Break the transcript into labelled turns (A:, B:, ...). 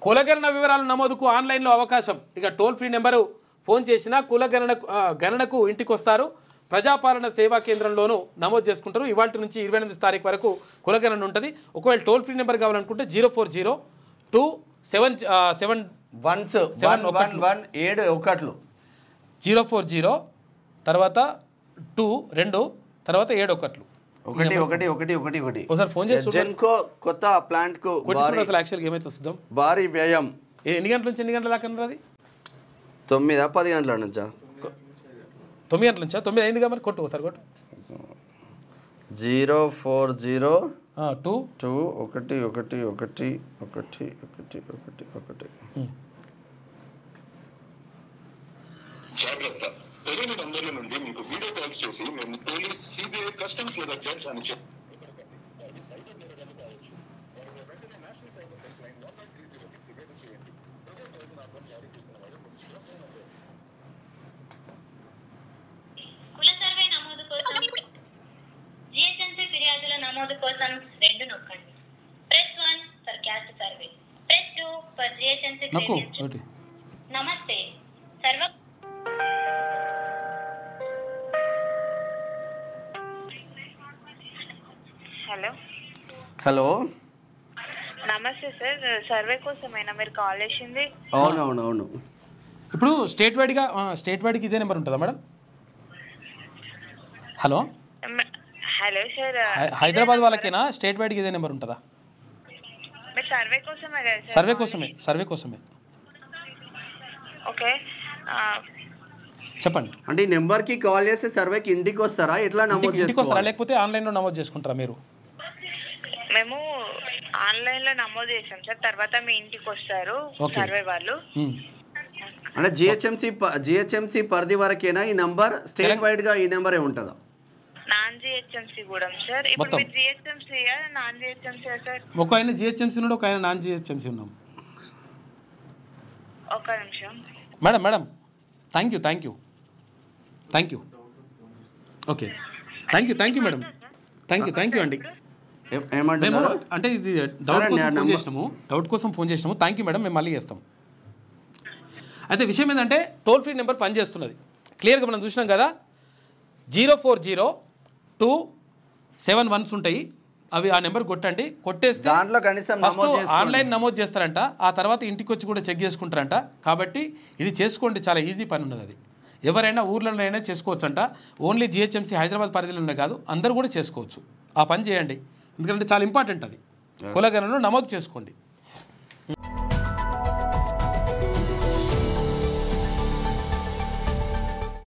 A: కులగణన వివరాల నమోదుకు ఆన్లైన్లో అవకాశం. ఇక టోల్ ఫ్రీ నెంబరు ఫోన్ చేసినా గణనకు ఇంటికి వస్తారు. ప్రజాపాలన సేవా కేంద్రంలోనూ నమోదు చేసుకుంటారు. ఇవాళ నుంచి 28 తారీఖు వరకు కులగణన ఉంటుంది. ఒకవేళ టోల్ ఫ్రీ నెంబర్ కావాలనుకుంటే
B: 0402711
A: 040 తర్వాత 2 తర్వాత 7 ఒకసారి ఫోన్ చేసి
B: జెన్కో కొత్త ప్లాంట్ కు
A: అసలు యాక్చువల్గా ఏమైతే వస్తుందో
B: భారీ వ్యయం.
A: ఎన్ని గంటల నుంచి ఎన్ని గంటల దాకా అన్నారు? అది
B: 9-10 గంటల నుంచా?
A: 9 గంటల నుంచా? 9 అయిందిగా మరి. కొట్టు ఒకసారి కొట్టు.
B: 04021111111.
C: జాగ్రత్త, తెలియని నంబర్ల నుండి మీకు వీడియో కాల్స్ చేసి మేము పోలీస్, సిబిఐ, కస్టమ్స్ లేదా జడ్జ్ అని చెప్పి
D: కుల సర్వే నమోదు కోసం జిహెచ్ఎంసీ ఫిర్యాదుల నమోదు కోసం 2 నొక్కండి. Press 1 for caste survey, press 2 for GHMC clearance. నమస్తే సర్వ
B: హలో
E: నమస్తే సార్, సర్వే కోసమేనా మీరు కాల్ చేసింది?
B: అవునవునవును.
A: ఇప్పుడు స్టేట్ వైడ్కి ఇదే నెంబర్ ఉంటుందా madam? Hello
E: hello sir,
A: Hyderabad వాళ్ళకేనా? స్టేట్ వైడ్కి ఇదే నెంబర్ ఉంటుందా?
E: మీరు సర్వే కోసమే కదా?
A: సర్వే కోసమే.
E: ఓకే
A: చెప్పండి.
B: అంటే ఈ నెంబర్కి కాల్ చేస్తే సర్వేకి ఇంటికి వస్తారా? ఎట్లా నమోదు
A: చేసుకోవాలా లేకపోతే ఆన్లైన్లో నమోదు చేసుకుంటారా మీరు?
E: మేము ఆన్లైన్లో నమోదు చేసాం సార్, తర్వాత మీ ఇంటికి వస్తారు సర్వే వాళ్ళు.
B: అంటే జిహెచ్ఎంసీ పరిధి వరకేనా ఈ నంబర్? స్టేట్ వైడ్ గా ఈ నెంబరే ఉంటుందా?
E: నాన్ జిహెచ్ఎంసీ కూడా సార్. ఇప్పుడు మీరు జిహెచ్ఎంసీ నాన్ జిహెచ్ఎంసీ సార్?
A: ఒక ఆయన జిహెచ్ఎంసీ ఉన్నాడు, ఒక ఆయన నాన్ జిహెచ్ఎంసీ ఉన్నాం.
E: ఒక నిమిషం
A: madam thank you okay thank you madam. Thank you అండి.
B: ఏమంటున్నారు
A: అంటే ఇది డౌట్ కోసం ఫోన్ చేసినాము. థ్యాంక్ యూ మేడం, మేము మళ్ళీ చేస్తాం. అయితే విషయం ఏంటంటే టోల్ ఫ్రీ నెంబర్ పనిచేస్తున్నది క్లియర్గా మనం చూసినాం కదా. 0402711 ఉంటాయి, అవి ఆ నెంబర్ కొట్టండి. కొట్టేస్తే
B: దాంట్లో కనీసం
A: ఆన్లైన్ నమోదు చేస్తారంట, ఆ తర్వాత ఇంటికి వచ్చి కూడా చెక్ చేసుకుంటారంట. కాబట్టి ఇది చేసుకోండి, చాలా ఈజీ పని ఉన్నది. అది ఎవరైనా ఊర్లలోనైనా చేసుకోవచ్చంట. ఓన్లీ జిహెచ్ఎంసీ హైదరాబాద్ పరిధిలోనే కాదు, అందరూ కూడా చేసుకోవచ్చు. ఆ పని చేయండి, ఎందుకంటే చాలా ఇంపార్టెంట్. అది కులగణనలో నమోదు చేసుకోండి.